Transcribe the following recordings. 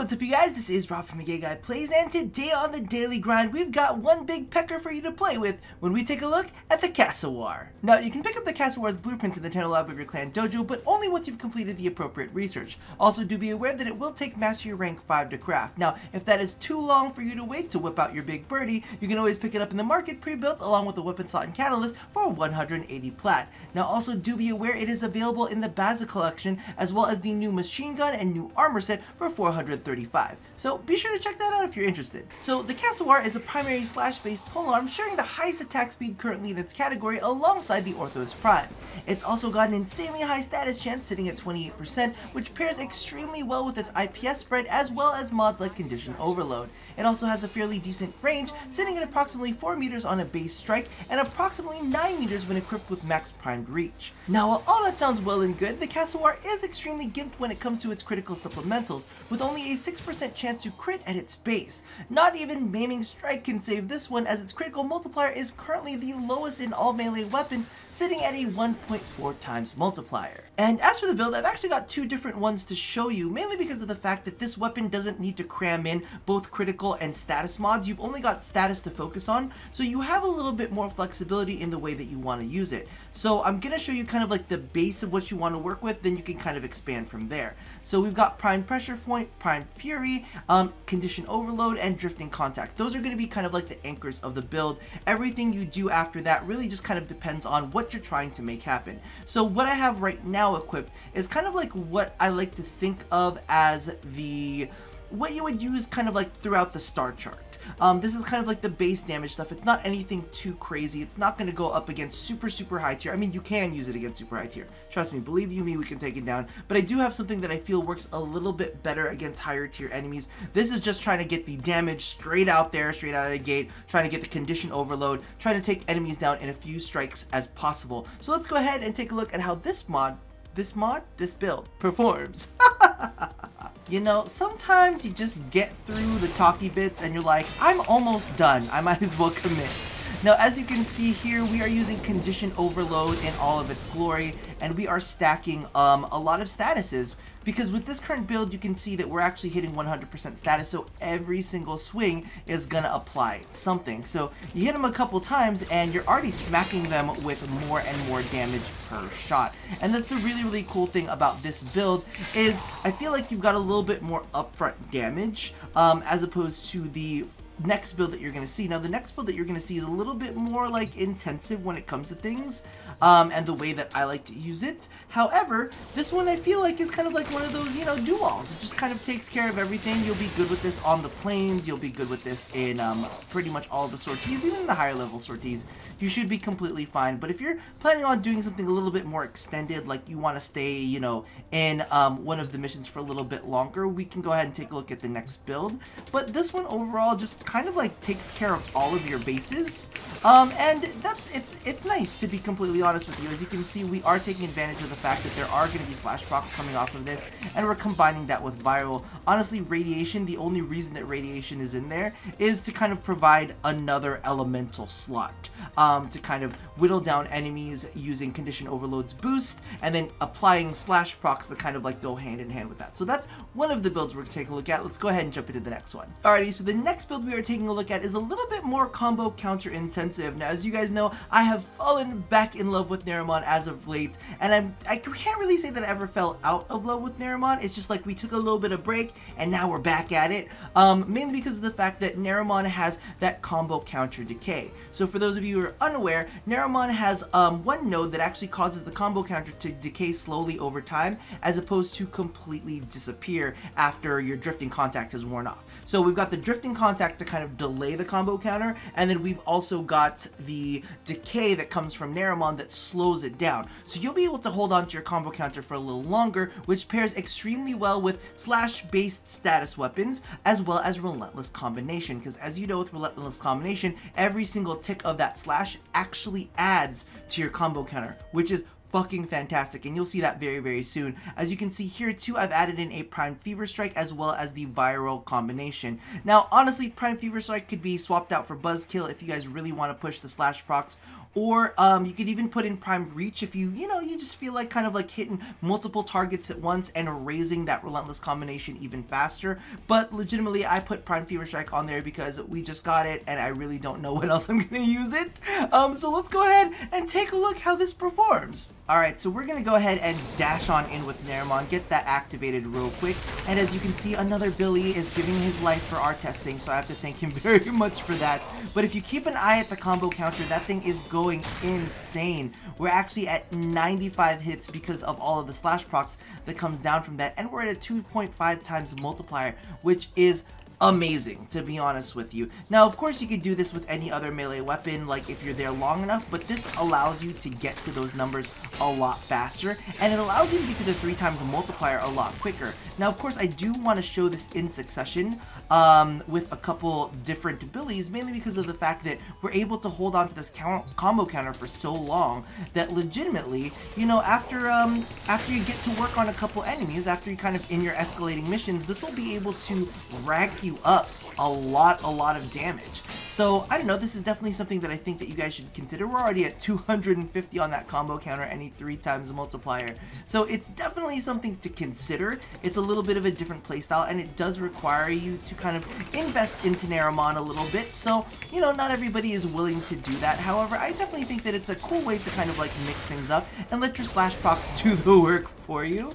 What's up, you guys? This is Rob from the Gay Guy Plays, and today on the Daily Grind, we've got one big pecker for you to play with when we take a look at the Cassowar. Now, you can pick up the Cassowar's blueprint in the Channel Lab of your clan dojo, but only once you've completed the appropriate research. Also, do be aware that it will take Mastery Rank 5 to craft. Now, if that is too long for you to wait to whip out your big birdie, you can always pick it up in the market pre-built along with a weapon slot and catalyst for 180 plat. Now, also do be aware it is available in the Baza collection, as well as the new machine gun and new armor set for 435. So be sure to check that out if you're interested. So the Cassowar is a primary slash-based polearm sharing the highest attack speed currently in its category alongside the Orthos Prime. It's also got an insanely high status chance sitting at 28%, which pairs extremely well with its IPS spread as well as mods like Condition Overload. It also has a fairly decent range, sitting at approximately 4 meters on a base strike and approximately 9 meters when equipped with max primed reach. Now, while all that sounds well and good, the Cassowar is extremely gimped when it comes to its critical supplementals, with only a 6% chance to crit at its base. Not even Maiming Strike can save this one, as its critical multiplier is currently the lowest in all melee weapons, sitting at a 1.4 times multiplier. And as for the build, I've actually got two different ones to show you, mainly because of the fact that this weapon doesn't need to cram in both critical and status mods. You've only got status to focus on, so you have a little bit more flexibility in the way that you want to use it. So I'm going to show you kind of like the base of what you want to work with, then you can kind of expand from there. So we've got Prime Pressure Point, Prime Fury, Condition Overload, and Drifting Contact. Those are going to be kind of like the anchors of the build. Everything you do after that really just kind of depends on what you're trying to make happen. So what I have right now equipped is kind of like what I like to think of as what you would use kind of like throughout the star chart. This is kind of like the base damage stuff. It's not anything too crazy. It's not going to go up against super high tier. I mean, you can use it against super high tier. Trust me, believe you me, we can take it down. But I do have something that I feel works a little bit better against higher tier enemies. This is just trying to get the damage straight out there, straight out of the gate, trying to get the condition overload, trying to take enemies down in a few strikes as possible. So let's go ahead and take a look at how this build performs. You know, sometimes you just get through the talky bits and you're like, I'm almost done, I might as well commit. Now, as you can see here, we are using Condition Overload in all of its glory, and we are stacking a lot of statuses, because with this current build, you can see that we're actually hitting 100% status, so every single swing is gonna apply something. So you hit them a couple times, and you're already smacking them with more and more damage per shot. And that's the really cool thing about this build, is I feel like you've got a little bit more upfront damage, as opposed to the next build that you're going to see. Now, the next build that you're going to see is a little bit more like intensive when it comes to things, and the way that I like to use it. However, this one I feel like is kind of like one of those, you know, do-alls. It just kind of takes care of everything. You'll be good with this on the plains. You'll be good with this in pretty much all the sorties, even the higher level sorties. You should be completely fine. But if you're planning on doing something a little bit more extended, like you want to stay, you know, in one of the missions for a little bit longer, we can go ahead and take a look at the next build. But this one overall just kind of like takes care of all of your bases, and it's nice, to be completely honest with you. As you can see, we are taking advantage of the fact that there are going to be slash procs coming off of this, and we're combining that with viral. Honestly, radiation, the only reason that radiation is in there is to kind of provide another elemental slot, to kind of whittle down enemies using Condition Overload's boost, and then applying slash procs that kind of like go hand in hand with that. So that's one of the builds we're going to take a look at. Let's go ahead and jump into the next one. Alrighty, so the next build we are taking a look at is a little bit more combo counter intensive. Now, as you guys know, I have fallen back in love with Naramon as of late, and I can't really say that I ever fell out of love with Naramon. It's just like we took a little bit of break and now we're back at it, mainly because of the fact that Naramon has that combo counter decay. So for those of you who are unaware, Naramon has one node that actually causes the combo counter to decay slowly over time, as opposed to completely disappear after your drifting contact has worn off. So we've got the drifting contact to kind of delay the combo counter, and then we've also got the decay that comes from Naramon that slows it down. So you'll be able to hold on to your combo counter for a little longer, which pairs extremely well with slash-based status weapons, as well as Relentless Combination, because as you know, with Relentless Combination, every single tick of that slash actually adds to your combo counter, which is fucking fantastic, and you'll see that very soon. As you can see here too, I've added in a Prime Fever Strike as well as the viral combination. Now, honestly, Prime Fever Strike could be swapped out for Buzzkill if you guys really want to push the slash procs, or you could even put in prime reach if you just feel like kind of like hitting multiple targets at once and raising that relentless combination even faster. But legitimately, I put prime fever strike on there because we just got it and I really don't know what else I'm gonna use it. So let's go ahead and take a look how this performs. Alright, so we're gonna go ahead and dash on in with Naramon, get that activated real quick, and as you can see, another Billy is giving his life for our testing, so I have to thank him very much for that. But if you keep an eye at the combo counter, that thing is going insane. We're actually at 95 hits because of all of the slash procs that comes down from that, and we're at a 2.5 times multiplier, which is amazing, to be honest with you. Now, of course, you could do this with any other melee weapon, like if you're there long enough, but this allows you to get to those numbers a lot faster, and it allows you to get to the 3 times multiplier a lot quicker. Now, of course, I do want to show this in succession with a couple different abilities, mainly because of the fact that we're able to hold on to this combo counter for so long that legitimately, after you get to work on a couple enemies, after you kind of in your escalating missions, this will be able to rack you up a lot of damage. So I don't know, this is definitely something that I think that you guys should consider. We're already at 250 on that combo counter, any 3 times multiplier, so it's definitely something to consider. It's a little bit of a different playstyle, and it does require you to kind of invest into Naramon a little bit, so not everybody is willing to do that. However, I definitely think that it's a cool way to kind of like mix things up and let your slash procs do the work for you.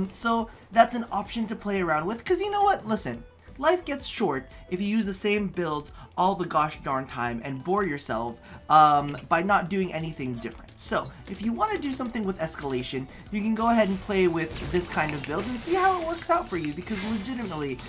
So that's an option to play around with, because you know what, listen, life gets short if you use the same build all the gosh darn time and bore yourself by not doing anything different. So if you want to do something with escalation, you can go ahead and play with this kind of build and see how it works out for you, because legitimately,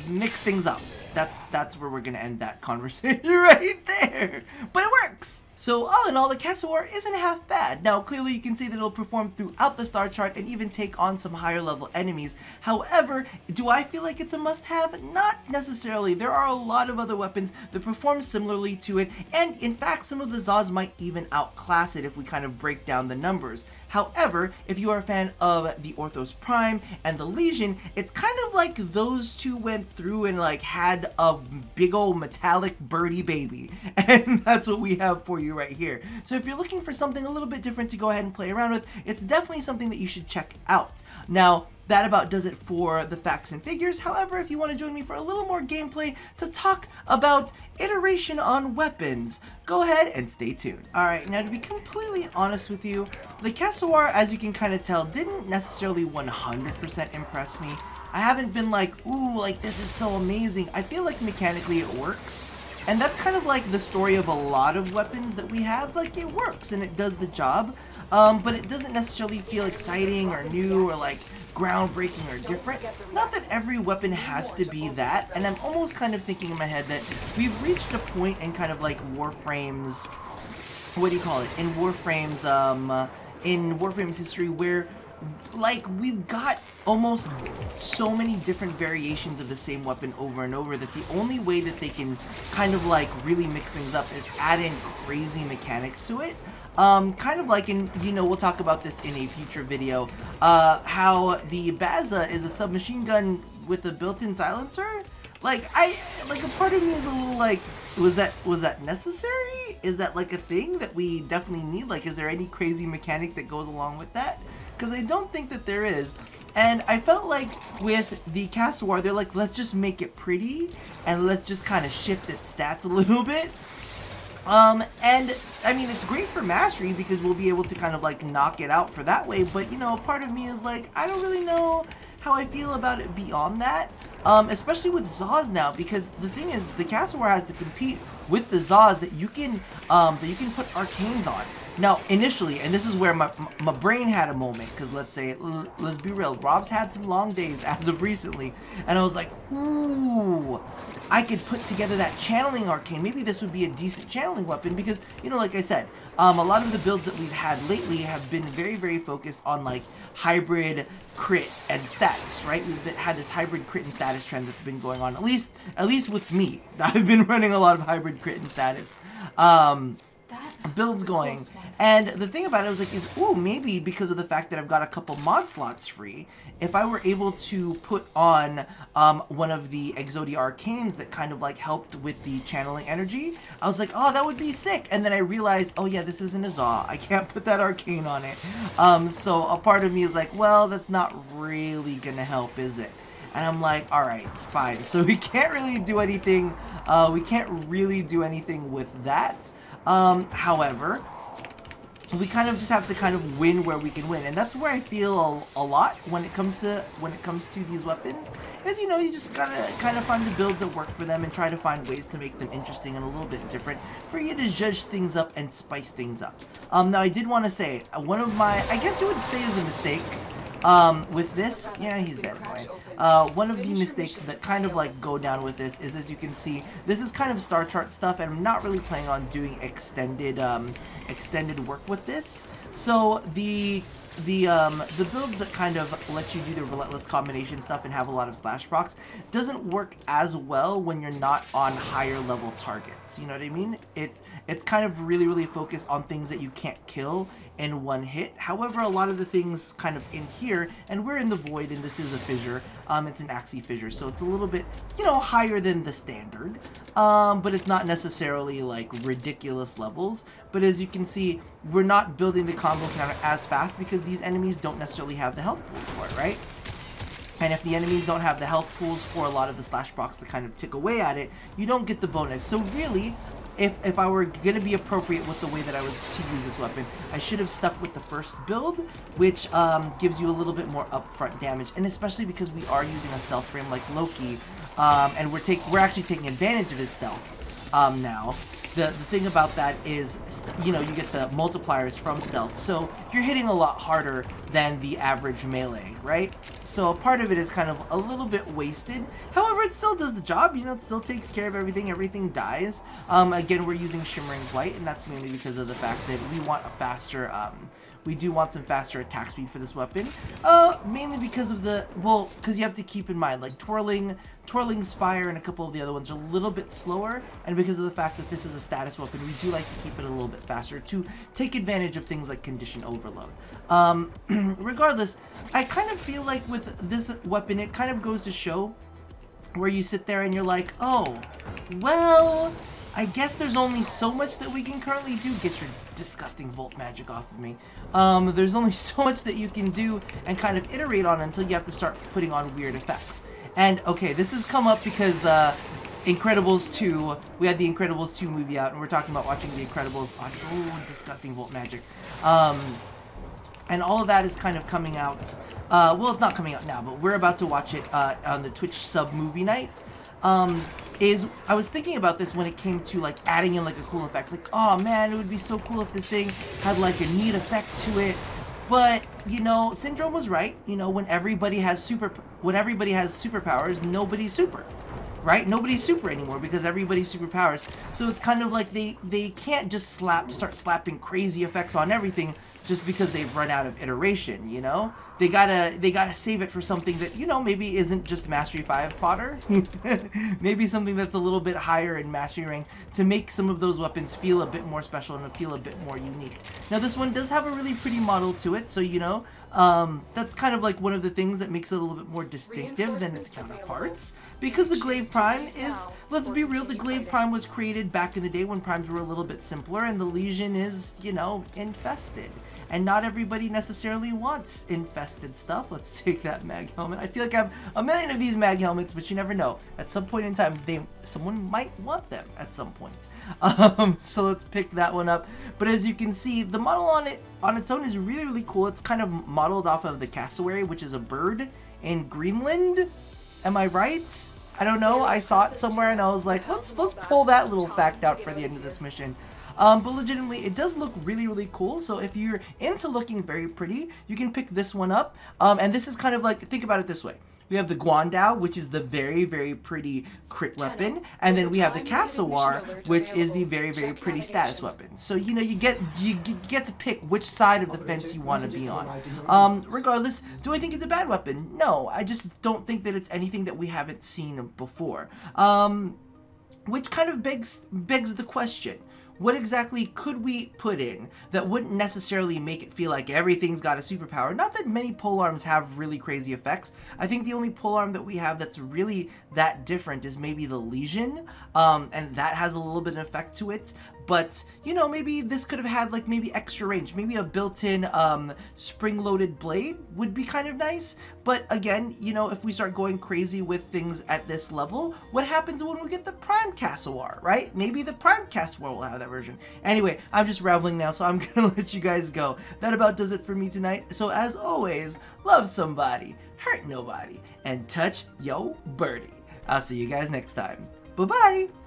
mix things up. That's where we're gonna end that conversation right there. But it works! So all in all, the Cassowar isn't half bad. Now clearly you can see that it'll perform throughout the star chart and even take on some higher level enemies. However, do I feel like it's a must-have? Not necessarily. There are a lot of other weapons that perform similarly to it, and in fact some of the Zaws might even outclass it if we kind of break down the numbers. However, if you are a fan of the Orthos Prime and the Legion, it's kind of like those two went through and like had a big old metallic birdie baby, and that's what we have for you right here. So if you're looking for something a little bit different to go ahead and play around with, it's definitely something that you should check out. Now, that about does it for the facts and figures. However, if you want to join me for a little more gameplay to talk about iteration on weapons, go ahead and stay tuned. Alright, now to be completely honest with you, the Cassowar, as you can kind of tell, didn't necessarily 100% impress me. I haven't been like, ooh, like this is so amazing. I feel like mechanically it works. And that's kind of like the story of a lot of weapons that we have. Like, it works and it does the job, but it doesn't necessarily feel exciting or new or like groundbreaking or different. Not that every weapon has to be that, and I'm almost kind of thinking in my head that we've reached a point in kind of like Warframe's, what do you call it, in Warframe's history where like we've got almost so many different variations of the same weapon over and over that the only way that they can kind of like really mix things up is add in crazy mechanics to it. Kind of like in, we'll talk about this in a future video, how the Baza is a submachine gun with a built-in silencer. Like, a part of me is a little like, was that necessary? Is that like a thing that we definitely need? Like, is there any crazy mechanic that goes along with that? Because I don't think that there is. And I felt like with the Cassowar, they're like, let's just make it pretty and let's just kind of shift its stats a little bit. And I mean, it's great for mastery because we'll be able to kind of like knock it out for that way, but part of me is like, I don't really know how I feel about it beyond that, especially with Zaws now, because the thing is, the Cassowar has to compete with the Zaws that you can put arcanes on. Now, initially, and this is where my brain had a moment, because let's be real, Rob's had some long days as of recently, and I was like, ooh, I could put together that channeling arcane. Maybe this would be a decent channeling weapon, because, like I said, a lot of the builds that we've had lately have been very, very focused on, like, hybrid crit and status, right? We've had this hybrid crit and status trend that's been going on, at least with me. I've been running a lot of hybrid crit and status builds going, And the thing about it was like, ooh, maybe because of the fact that I've got a couple mod slots free, if I were able to put on one of the Exodia Arcanes that kind of like helped with the channeling energy, I was like, oh, that would be sick. And then I realized, oh yeah, this isn't a Zaw. I can't put that Arcane on it. So a part of me is like, well, that's not really gonna help, is it? And I'm like, all right, fine. So we can't really do anything. We can't really do anything with that. However, we kind of just have to kind of win where we can win, and that's where I feel a lot when it comes to these weapons. Is, you know, you just gotta kind of find the builds that work for them and try to find ways to make them interesting and a little bit different for you to judge things up and spice things up. Now I did want to say one of my, I guess you would say, is a mistake. With this, yeah, he's dead anyway. One of the mistakes that kind of like go down with this is, as you can see, this is kind of star chart stuff, and I'm not really planning on doing extended work with this. So the build that kind of lets you do the relentless combination stuff and have a lot of splash procs doesn't work as well when you're not on higher level targets. You know what I mean? It's kind of really focused on things that you can't kill in one hit. However, a lot of the things kind of in here, and we're in the void, and this is a fissure. It's an axis fissure, so it's a little bit, you know, higher than the standard. But it's not necessarily like ridiculous levels. But as you can see, we're not building the combo counter as fast because these enemies don't necessarily have the health pools for it, right? And if the enemies don't have the health pools for a lot of the slash procs to kind of tick away at it, you don't get the bonus. So really, if I were going to be appropriate with the way that I was to use this weapon, I should have stuck with the first build, which gives you a little bit more upfront damage, and especially because we are using a stealth frame like Loki, and we're actually taking advantage of his stealth now. The thing about that is, you know, you get the multipliers from stealth, so you're hitting a lot harder than the average melee, right? So part of it is kind of a little bit wasted. However, it still does the job, you know, it still takes care of everything. Everything dies. Again, we're using Shimmering Blight, and that's mainly because of the fact that we want a faster, we do want some faster attack speed for this weapon. Mainly because of the, well, because you have to keep in mind, like Twirling Spire and a couple of the other ones are a little bit slower, and because of the fact that this is a status weapon, we do like to keep it a little bit faster to take advantage of things like condition overload. Regardless, I kind of feel like with this weapon, it kind of goes to show where you sit there and you're like, oh, well, I guess there's only so much that we can currently do. Get your disgusting Volt magic off of me. There's only so much that you can do and kind of iterate on until you have to start putting on weird effects. And, okay, this has come up because Incredibles 2, we had the Incredibles 2 movie out, and we're talking about watching the Incredibles on, oh, disgusting Volt magic. And all of that is kind of coming out, well, it's not coming out now, but we're about to watch it on the Twitch sub movie night. I was thinking about this when it came to like adding in like a cool effect, like, oh man, it would be so cool if this thing had like a neat effect to it. But, you know, Syndrome was right. You know, when everybody has superpowers, nobody's super, right? Nobody's super anymore because everybody's superpowers. So it's kind of like they can't just start slapping crazy effects on everything just because they've run out of iteration, you know? They gotta save it for something that, you know, maybe isn't just Mastery 5 fodder. Maybe something that's a little bit higher in Mastery rank to make some of those weapons feel a bit more special and feel a bit more unique. Now this one does have a really pretty model to it, so, you know, that's kind of like one of the things that makes it a little bit more distinctive than its counterparts. Because the Glaive Prime is, let's be real, the Glaive Prime was created back in the day when primes were a little bit simpler, and the Legion is, you know, infested. And not everybody necessarily wants infested stuff. Let's take that mag helmet. I feel like I have a million of these mag helmets, but you never know. At some point in time, someone might want them at some point. So let's pick that one up. But as you can see, the model on its own is really cool. It's kind of modeled off of the Cassowar, which is a bird in Greenland. Am I right? I don't know. I saw it somewhere and I was like, let's pull that little fact out for the end of this mission. But legitimately, it does look really cool. So if you're into looking very pretty, you can pick this one up. And this is kind of like, think about it this way. We have the Guandao, which is the very pretty crit weapon. And then we have the Cassowar, which is the very pretty status weapon. So, you know, you get to pick which side of the fence you want to be on. Regardless, do I think it's a bad weapon? No, I just don't think that it's anything that we haven't seen before. Which kind of begs the question. what exactly could we put in that wouldn't necessarily make it feel like everything's got a superpower? Not that many polearms have really crazy effects. I think the only polearm that we have that's really that different is maybe the Legion, and that has a little bit of effect to it. But, you know, maybe this could have had, like, maybe extra range. Maybe a built-in spring-loaded blade would be kind of nice. But, again, you know, if we start going crazy with things at this level, what happens when we get the Prime Cassowar, right? Maybe the Prime Cassowar will have that version. Anyway, I'm just rambling now, so I'm gonna let you guys go. That about does it for me tonight. So, as always, love somebody, hurt nobody, and touch yo birdie. I'll see you guys next time. Bye-bye!